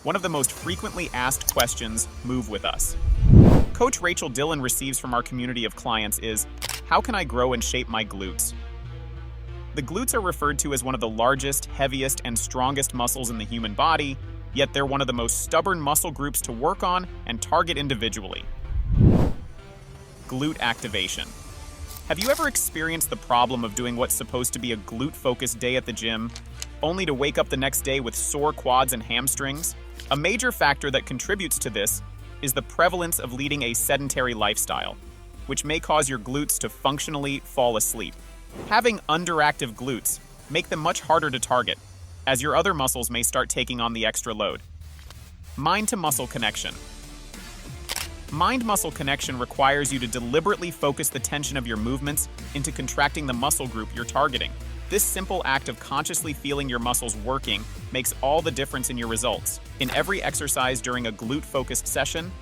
One of the most frequently asked questions, move with us. Coach Rachel Dillon receives from our community of clients is, how can I grow and shape my glutes? The glutes are referred to as one of the largest, heaviest, and strongest muscles in the human body, yet they're one of the most stubborn muscle groups to work on and target individually. Glute activation. Have you ever experienced the problem of doing what's supposed to be a glute-focused day at the gym, only to wake up the next day with sore quads and hamstrings? A major factor that contributes to this is the prevalence of leading a sedentary lifestyle, which may cause your glutes to functionally fall asleep. Having underactive glutes make them much harder to target, as your other muscles may start taking on the extra load. Mind-to-muscle connection. Mind-muscle connection requires you to deliberately focus the tension of your movements into contracting the muscle group you're targeting. This simple act of consciously feeling your muscles working makes all the difference in your results. In every exercise during a glute-focused session,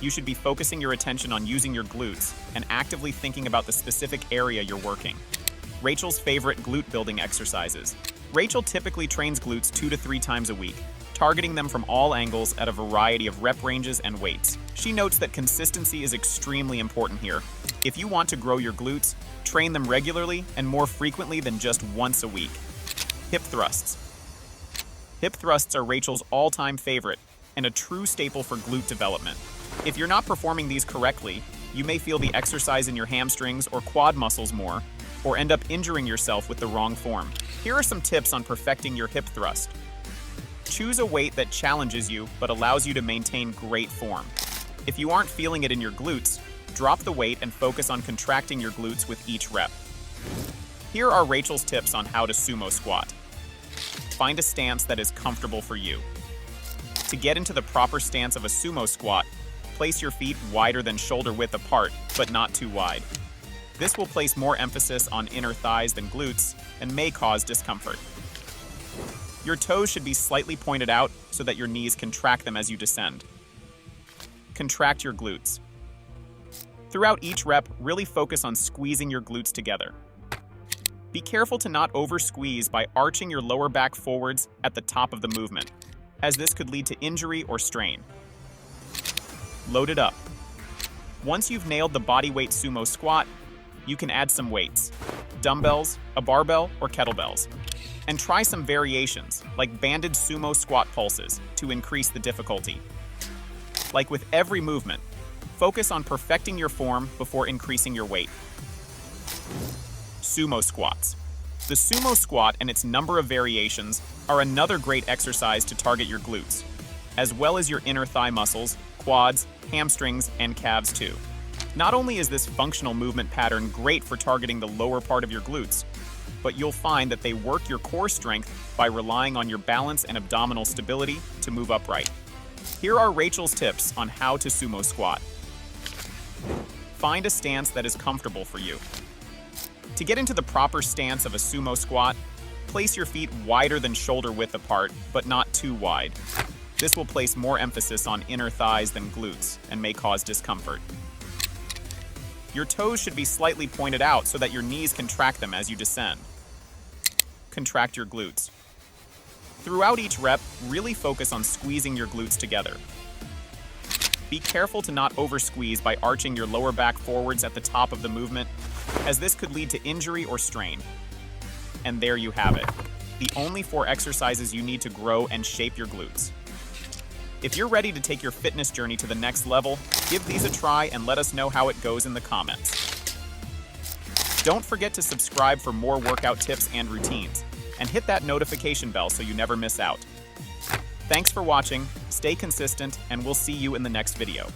you should be focusing your attention on using your glutes and actively thinking about the specific area you're working. Rachel's favorite glute building exercises. Rachel typically trains glutes 2 to 3 times a week, targeting them from all angles at a variety of rep ranges and weights. She notes that consistency is extremely important here. If you want to grow your glutes, train them regularly and more frequently than just once a week. Hip thrusts. Hip thrusts are Rachel's all-time favorite and a true staple for glute development. If you're not performing these correctly, you may feel the exercise in your hamstrings or quad muscles more, or end up injuring yourself with the wrong form. Here are some tips on perfecting your hip thrust. Choose a weight that challenges you but allows you to maintain great form. If you aren't feeling it in your glutes, drop the weight and focus on contracting your glutes with each rep. Here are Rachel's tips on how to sumo squat. Find a stance that is comfortable for you. To get into the proper stance of a sumo squat, place your feet wider than shoulder width apart, but not too wide. This will place more emphasis on inner thighs than glutes and may cause discomfort. Your toes should be slightly pointed out so that your knees can track them as you descend. Contract your glutes. Throughout each rep, really focus on squeezing your glutes together. Be careful to not over-squeeze by arching your lower back forwards at the top of the movement, as this could lead to injury or strain. Load it up. Once you've nailed the bodyweight sumo squat, you can add some weights, dumbbells, a barbell, or kettlebells. And try some variations, like banded sumo squat pulses, to increase the difficulty. Like with every movement, focus on perfecting your form before increasing your weight. Sumo squats. The sumo squat and its number of variations are another great exercise to target your glutes, as well as your inner thigh muscles, quads, hamstrings, and calves too. Not only is this functional movement pattern great for targeting the lower part of your glutes, but you'll find that they work your core strength by relying on your balance and abdominal stability to move upright. Here are Rachel's tips on how to sumo squat. Find a stance that is comfortable for you. To get into the proper stance of a sumo squat, place your feet wider than shoulder width apart, but not too wide. This will place more emphasis on inner thighs than glutes and may cause discomfort. Your toes should be slightly pointed out so that your knees can track them as you descend. Contract your glutes. Throughout each rep, really focus on squeezing your glutes together. Be careful to not over-squeeze by arching your lower back forwards at the top of the movement, as this could lead to injury or strain. And there you have it, the only 4 exercises you need to grow and shape your glutes. If you're ready to take your fitness journey to the next level, give these a try and let us know how it goes in the comments. Don't forget to subscribe for more workout tips and routines, and hit that notification bell so you never miss out. Thanks for watching, stay consistent, and we'll see you in the next video.